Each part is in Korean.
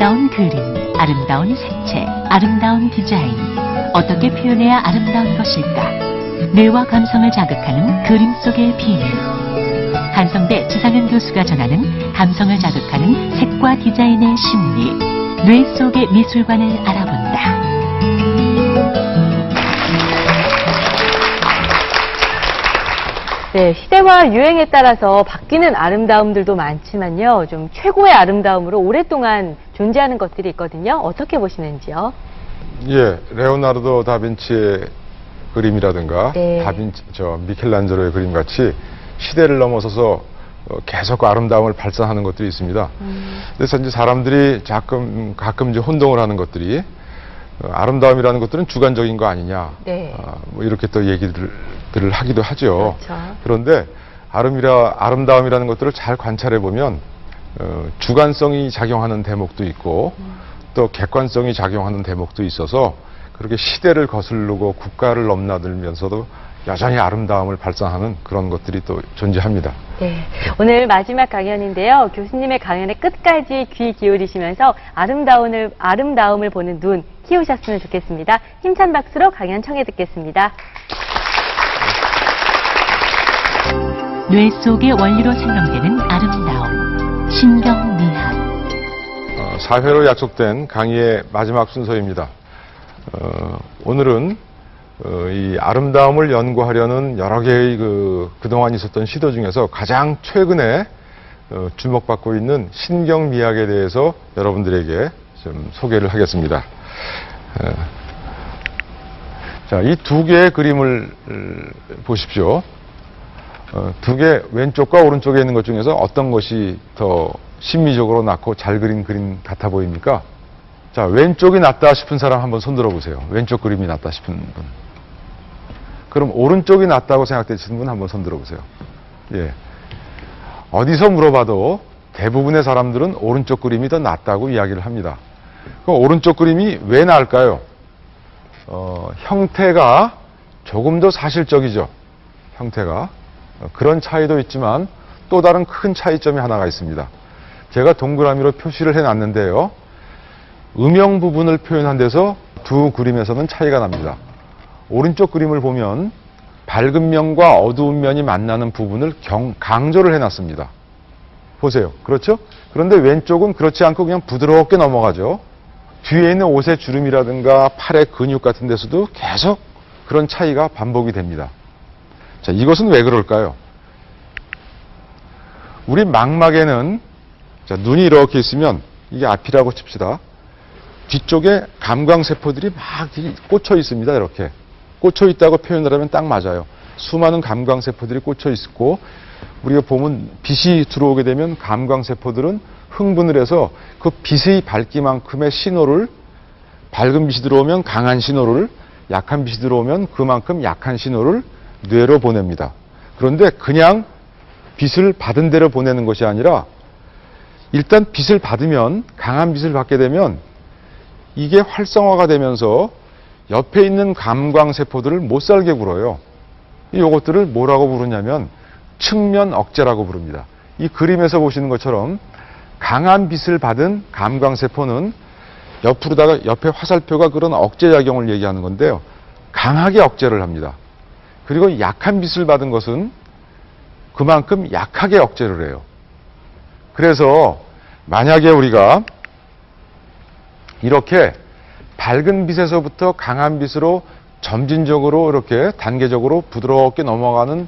아름다운 그림, 아름다운 색채, 아름다운 디자인. 어떻게 표현해야 아름다운 것일까? 뇌와 감성을 자극하는 그림 속의 비밀. 한성대 지상현 교수가 전하는 감성을 자극하는 색과 디자인의 심리. 뇌 속의 미술관을 알아본다. 네, 시대와 유행에 따라서 바뀌는 아름다움들도 많지만요. 좀 최고의 아름다움으로 오랫동안 존재하는 것들이 있거든요. 어떻게 보시는지요? 예, 레오나르도 다빈치의 그림이라든가 네. 미켈란젤로의 그림 같이 시대를 넘어서서 계속 아름다움을 발산하는 것들이 있습니다. 그래서 이제 사람들이 가끔 이제 혼동을 하는 것들이 아름다움이라는 것들은 주관적인 거 아니냐. 네. 뭐 이렇게 또 얘기들을 하기도 하죠. 그렇죠. 그런데 아름다움이라는 것들을 잘 관찰해 보면 주관성이 작용하는 대목도 있고 또 객관성이 작용하는 대목도 있어서 그렇게 시대를 거스르고 국가를 넘나들면서도 여전히 아름다움을 발산하는 그런 것들이 또 존재합니다. 네, 오늘 마지막 강연인데요. 교수님의 강연의 끝까지 귀 기울이시면서 아름다움을 보는 눈 키우셨으면 좋겠습니다. 힘찬 박수로 강연 청해 듣겠습니다. 뇌 속의 원리로 생성되는 아름다움. 신경미학. 4회로 약속된 강의의 마지막 순서입니다. 오늘은 이 아름다움을 연구하려는 여러 개의 그동안 있었던 시도 중에서 가장 최근에 주목받고 있는 신경미학에 대해서 여러분들에게 좀 소개를 하겠습니다. 자, 이 두 개의 그림을 보십시오. 두 개 왼쪽과 오른쪽에 있는 것 중에서 어떤 것이 더 심미적으로 낫고 잘 그린 그림 같아 보입니까? 자, 왼쪽이 낫다 싶은 사람 한번 손 들어보세요. 왼쪽 그림이 낫다 싶은 분. 그럼 오른쪽이 낫다고 생각되시는 분 한번 손 들어보세요. 예. 어디서 물어봐도 대부분의 사람들은 오른쪽 그림이 더 낫다고 이야기를 합니다. 그럼 오른쪽 그림이 왜 나을까요? 형태가 조금 더 사실적이죠. 형태가. 그런 차이도 있지만 또 다른 큰 차이점이 하나가 있습니다. 제가 동그라미로 표시를 해놨는데요. 음영 부분을 표현한 데서 두 그림에서는 차이가 납니다. 오른쪽 그림을 보면 밝은 면과 어두운 면이 만나는 부분을 강조를 해놨습니다. 보세요. 그렇죠? 그런데 왼쪽은 그렇지 않고 그냥 부드럽게 넘어가죠. 뒤에 있는 옷의 주름이라든가 팔의 근육 같은 데서도 계속 그런 차이가 반복이 됩니다. 자, 이것은 왜 그럴까요? 우리 망막에는 자, 눈이 이렇게 있으면 이게 앞이라고 칩시다. 뒤쪽에 감광세포들이 막 꽂혀 있습니다. 이렇게. 꽂혀 있다고 표현을 하면 딱 맞아요. 수많은 감광세포들이 꽂혀 있고 우리가 보면 빛이 들어오게 되면 감광세포들은 흥분을 해서 그 빛의 밝기만큼의 신호를 밝은 빛이 들어오면 강한 신호를 약한 빛이 들어오면 그만큼 약한 신호를 뇌로 보냅니다. 그런데 그냥 빛을 받은 대로 보내는 것이 아니라 일단 빛을 받으면 강한 빛을 받게 되면 이게 활성화가 되면서 옆에 있는 감광세포들을 못 살게 굴어요. 이것들을 뭐라고 부르냐면 측면 억제라고 부릅니다. 이 그림에서 보시는 것처럼 강한 빛을 받은 감광세포는 옆으로다가 옆에 화살표가 그런 억제작용을 얘기하는 건데요. 강하게 억제를 합니다. 그리고 약한 빛을 받은 것은 그만큼 약하게 억제를 해요. 그래서 만약에 우리가 이렇게 밝은 빛에서부터 강한 빛으로 점진적으로 이렇게 단계적으로 부드럽게 넘어가는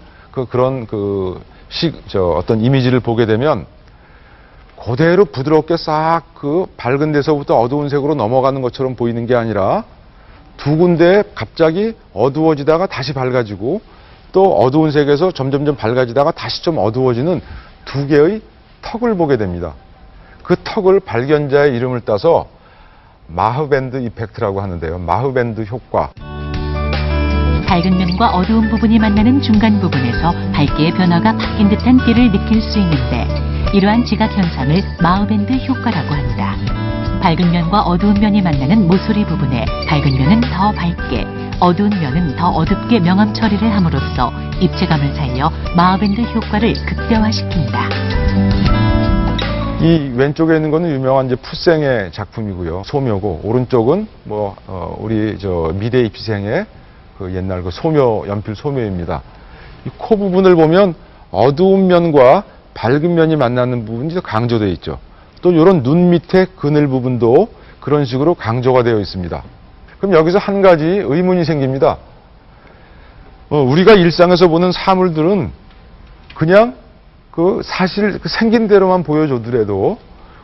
어떤 이미지를 보게 되면 그대로 부드럽게 싹 그 밝은 데서부터 어두운 색으로 넘어가는 것처럼 보이는 게 아니라 두 군데 갑자기 어두워지다가 다시 밝아지고 또 어두운 색에서 점점점 밝아지다가 다시 좀 어두워지는 두 개의 턱을 보게 됩니다. 그 턱을 발견자의 이름을 따서 마흐밴드 이펙트라고 하는데요. 마흐밴드 효과. 밝은 면과 어두운 부분이 만나는 중간 부분에서 밝기의 변화가 바뀐 듯한 띠를 느낄 수 있는데 이러한 지각 현상을 마흐밴드 효과라고 한다. 밝은 면과 어두운 면이 만나는 모서리 부분에 밝은 면은 더 밝게, 어두운 면은 더 어둡게 명암 처리를 함으로써 입체감을 살려 마흐밴드 효과를 극대화시킨다. 이 왼쪽에 있는 거는 유명한 이제 푸생의 작품이고요. 소묘고, 오른쪽은 우리 미대 입시생의 그 옛날 그 소묘, 연필 소묘입니다. 이 코 부분을 보면 어두운 면과 밝은 면이 만나는 부분이 강조되어 있죠. 또 이런 눈 밑에 그늘 부분도 그런 식으로 강조가 되어 있습니다. 그럼 여기서 한 가지 의문이 생깁니다. 우리가 일상에서 보는 사물들은 그냥 사실 생긴 대로만 보여줘더라도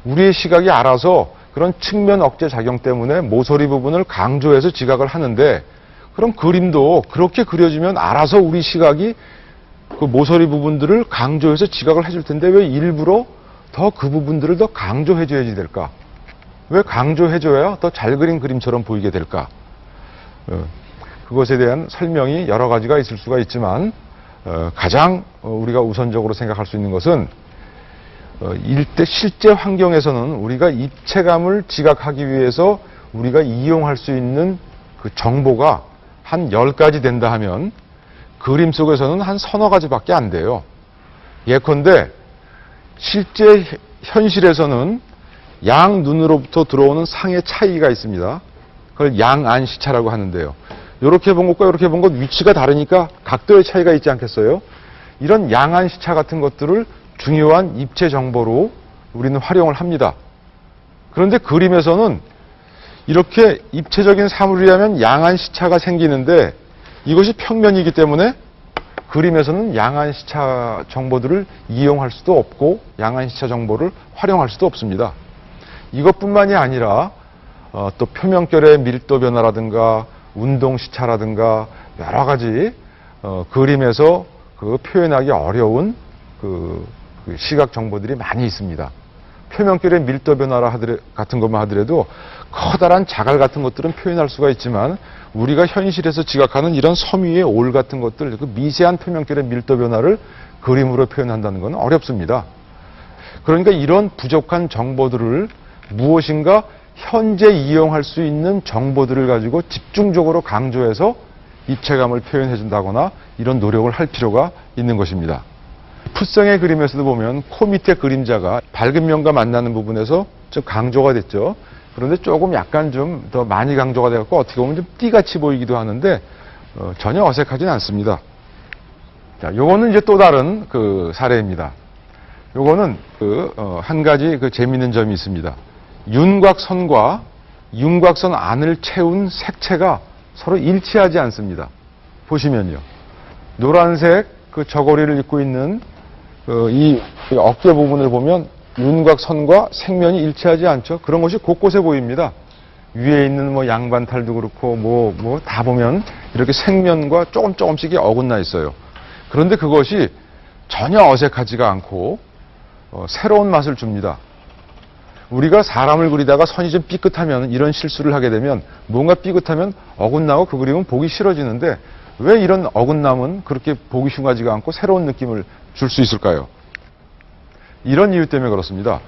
우리의 시각이 알아서 그런 측면 억제 작용 때문에 모서리 부분을 강조해서 지각을 하는데, 그럼 그림도 그렇게 그려지면 알아서 우리 시각이 그 모서리 부분들을 강조해서 지각을 해줄 텐데 왜 일부러 더 그 부분들을 더 강조해줘야지 될까? 왜 강조해줘야 더 잘 그린 그림처럼 보이게 될까? 그것에 대한 설명이 여러 가지가 있을 수가 있지만 가장 우리가 우선적으로 생각할 수 있는 것은 실제 환경에서는 우리가 입체감을 지각하기 위해서 우리가 이용할 수 있는 그 정보가 한 10가지 된다 하면 그림 속에서는 한 서너 가지밖에 안 돼요. 예컨대 실제 현실에서는 양 눈으로부터 들어오는 상의 차이가 있습니다. 그걸 양안시차라고 하는데요. 이렇게 본 것과 이렇게 본 것 위치가 다르니까 각도의 차이가 있지 않겠어요? 이런 양안시차 같은 것들을 중요한 입체 정보로 우리는 활용을 합니다. 그런데 그림에서는 이렇게 입체적인 사물이라면 양안시차가 생기는데 이것이 평면이기 때문에 그림에서는 양안시차 정보들을 이용할 수도 없고 양안시차 정보를 활용할 수도 없습니다. 이것뿐만이 아니라 또 표면결의 밀도 변화라든가 운동시차라든가 여러 가지 그림에서 그 표현하기 어려운 그 시각 정보들이 많이 있습니다. 표면결의 밀도 변화 같은 것만 하더라도 커다란 자갈 같은 것들은 표현할 수가 있지만 우리가 현실에서 지각하는 이런 섬 위의 올 같은 것들, 그 미세한 표면결의 밀도 변화를 그림으로 표현한다는 건 어렵습니다. 그러니까 이런 부족한 정보들을 무엇인가 현재 이용할 수 있는 정보들을 가지고 집중적으로 강조해서 입체감을 표현해 준다거나 이런 노력을 할 필요가 있는 것입니다. 풋성의 그림에서도 보면 코 밑에 그림자가 밝은 면과 만나는 부분에서 좀 강조가 됐죠. 그런데 조금 약간 좀 더 많이 강조가 돼갖고 어떻게 보면 좀 띠같이 보이기도 하는데 전혀 어색하진 않습니다. 자, 요거는 이제 또 다른 그 사례입니다. 요거는 한 가지 그 재미있는 점이 있습니다. 윤곽선과 윤곽선 안을 채운 색채가 서로 일치하지 않습니다. 보시면요. 노란색 그 저고리를 입고 있는 이 어깨 부분을 보면 윤곽선과 색면이 일치하지 않죠. 그런 것이 곳곳에 보입니다. 위에 있는 뭐 양반탈도 그렇고 다 보면 이렇게 색면과 조금씩이 어긋나 있어요. 그런데 그것이 전혀 어색하지가 않고 새로운 맛을 줍니다. 우리가 사람을 그리다가 선이 좀 삐끗하면 이런 실수를 하게 되면 뭔가 삐끗하면 어긋나고 그 그림은 보기 싫어지는데 왜 이런 어긋남은 그렇게 보기 흉하지가 않고 새로운 느낌을 줄 수 있을까요? 이런 이유 때문에 그렇습니다.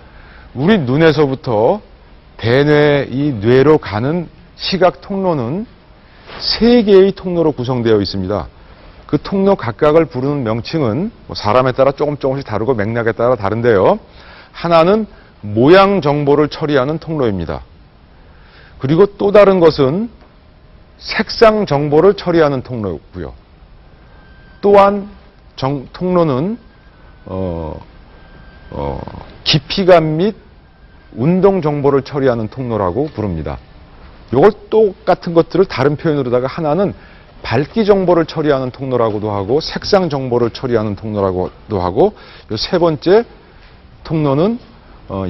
우리 눈에서부터 대뇌 이 뇌로 가는 시각 통로는 3개의 통로로 구성되어 있습니다. 그 통로 각각을 부르는 명칭은 사람에 따라 조금씩 다르고 맥락에 따라 다른데요. 하나는 모양 정보를 처리하는 통로입니다. 그리고 또 다른 것은 색상 정보를 처리하는 통로고요. 또한 통로는 깊이감 및 운동 정보를 처리하는 통로라고 부릅니다. 이걸 똑같은 것들을 다른 표현으로다가 하나는 밝기 정보를 처리하는 통로라고도 하고 색상 정보를 처리하는 통로라고도 하고 이 세 번째 통로는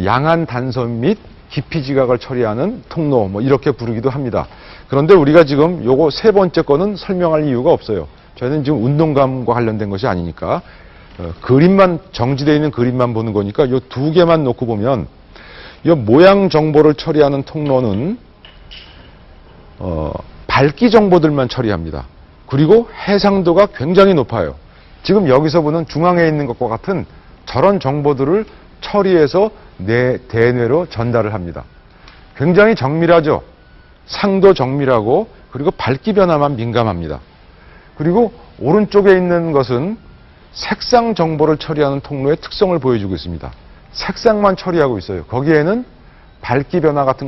양안 단선 및 깊이 지각을 처리하는 통로 이렇게 부르기도 합니다. 그런데 우리가 지금 요거 세 번째 거는 설명할 이유가 없어요. 저희는 지금 운동감과 관련된 것이 아니니까 그림만 정지되어 있는 그림만 보는 거니까 요 2개만 놓고 보면 이 모양 정보를 처리하는 통로는 밝기 정보들만 처리합니다. 그리고 해상도가 굉장히 높아요. 지금 여기서 보는 중앙에 있는 것과 같은 저런 정보들을 처리해서 내 대뇌로 전달을 합니다. 굉장히 정밀하죠. 상도 정밀하고 그리고 밝기 변화만 민감합니다. 그리고 오른쪽에 있는 것은 색상 정보를 처리하는 통로의 특성을 보여주고 있습니다. 색상만 처리하고 있어요. 거기에는 밝기 변화 같은